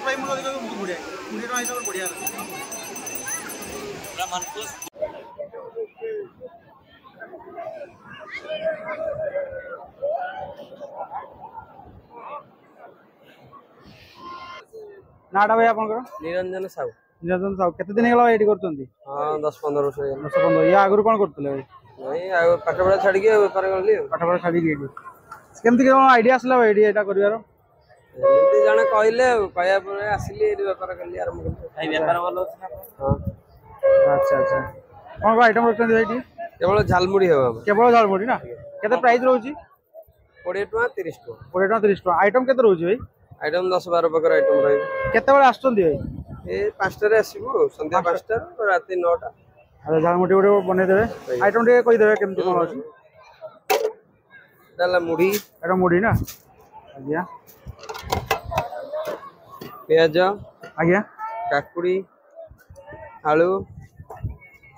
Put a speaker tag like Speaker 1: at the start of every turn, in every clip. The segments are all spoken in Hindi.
Speaker 1: प्राइस मुझे देखो बहुत बढ़िया 20 टका हिसाब बढ़िया पूरा मनखुश नाटा भाई आपनकर
Speaker 2: निरंजन साहू
Speaker 1: निरंजन साहू केते दिन गेला एडी करचंदी
Speaker 2: हां 10-15 वर्ष
Speaker 1: 10-15 या आगुर कोन करतले भाई
Speaker 2: नहीं आ पाठपढ़ा छाड़ी के व्यापार करली
Speaker 1: पाठपढ़ा छाड़ी के केमति के आईडिया आसला एडी एटा करिवारो
Speaker 2: एमती जने कहले कहया पर आसिली एडी व्यापार करली आरंभ करली भाई व्यापार वाला हां
Speaker 1: अच्छा अच्छा कोन को आइटम रखचंदी भाई
Speaker 2: केवल झालमुड़ी हेबा
Speaker 1: केवल झालमुड़ी ना केते प्राइस रहउची
Speaker 2: 20 टका 30 टका
Speaker 1: 20 टका 30 टका आइटम केते रहउची भाई
Speaker 2: आइटम 10-12 प्रकार आइटम रही
Speaker 1: केते बेला आछचंदी भाई
Speaker 2: ए 5 रे आसीबो संध्या 5 टा और राती 9 टा
Speaker 1: अरे झालमुड़ी गोटे बने देबे आइटम टे कहि देबे केमति कोन अछि
Speaker 2: डाला मुड़ी
Speaker 1: एटा मुड़ी ना आज्ञा
Speaker 2: प्याज
Speaker 1: आज्ञा
Speaker 2: काकुड़ी आलू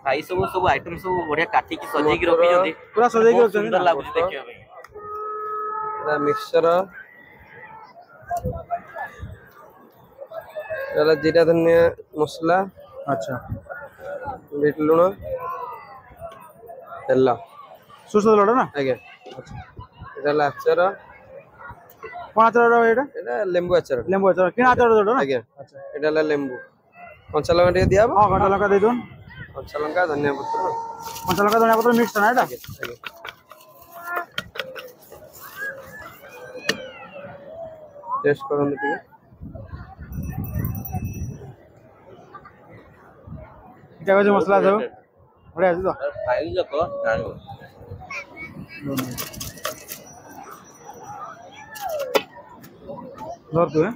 Speaker 3: भाई सब आइटम सब बढ़िया काटी की सजेई की रखी जंदी
Speaker 1: पूरा सजेई के रखी
Speaker 3: सुंदर लागु देखियो
Speaker 2: दा मिक्सचर डाला जीरा धनिया मसला
Speaker 1: अच्छा
Speaker 2: बीट लुण तेल
Speaker 1: सुसो लडा ना
Speaker 2: आगे अच्छा डाला अचार
Speaker 1: पांच लडा एटा
Speaker 2: एटा लेंबू अचार
Speaker 1: किना आचार दडो ना
Speaker 2: आगे अच्छा एटा ला लेंबू कंचा लंका टे दिया
Speaker 1: हां कंचा लंका दे दोन
Speaker 2: कंचा लंका धनिया पत्र
Speaker 1: कंचा लंका धनिया पत्र मिक्स ना एटा
Speaker 2: आगे टेस्ट करन दे
Speaker 1: क्या जो मसला दो बड़े আছে তো
Speaker 3: फाइल जको जानो
Speaker 1: ধর তুই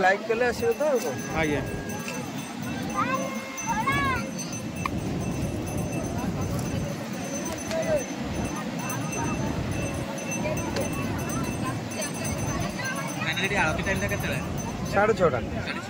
Speaker 2: लाइक कले आसीबो तो
Speaker 1: आज्ञा
Speaker 3: फाइनली आरती टाइम ता केते
Speaker 2: 6:30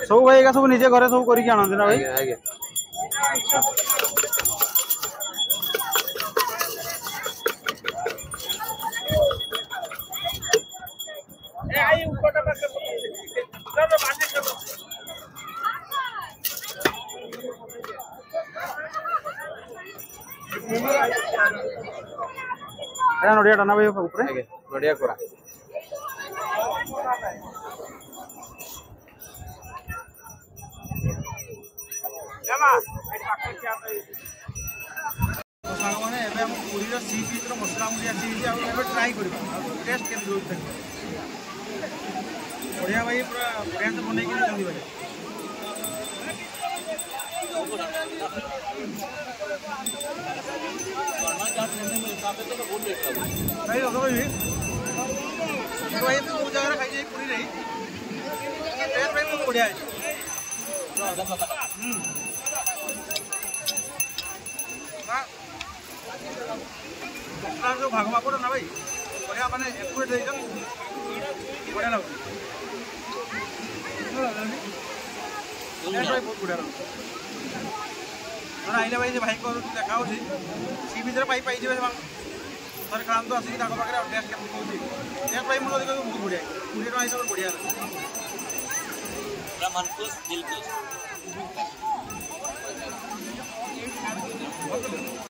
Speaker 1: सब भाई का सब निजे घरे सब करी के आनंद ना भाई
Speaker 2: आगे
Speaker 1: एटा नडिया टाना भाई ऊपर
Speaker 2: आगे नडिया कोरा
Speaker 1: सागमाने एबे हम पूरी रो सी बीच रो मसला मुड़ी आसी जे हम एबे ट्राई करबा टेस्ट के दूर तक बढ़िया भाई पूरा बढ़िया से बने के जल्दी भाई भाई होगा भाई तो भाई तो जगह खाई जाए पूरी रही टेस्ट भाई बहुत बढ़िया है जो भाग भाग ना भाई बढ़िया माने एक्यूरेट एकदम बढ़िया लगुच बहुत बढ़िया लगुच आइले भाई भाई को देखा सी बीच पाई थे थे खात आसिक पाखे टेस्ट के टेस्ट पाई मुझे बहुत बढ़िया 20 टका हिसाब से बढ़िया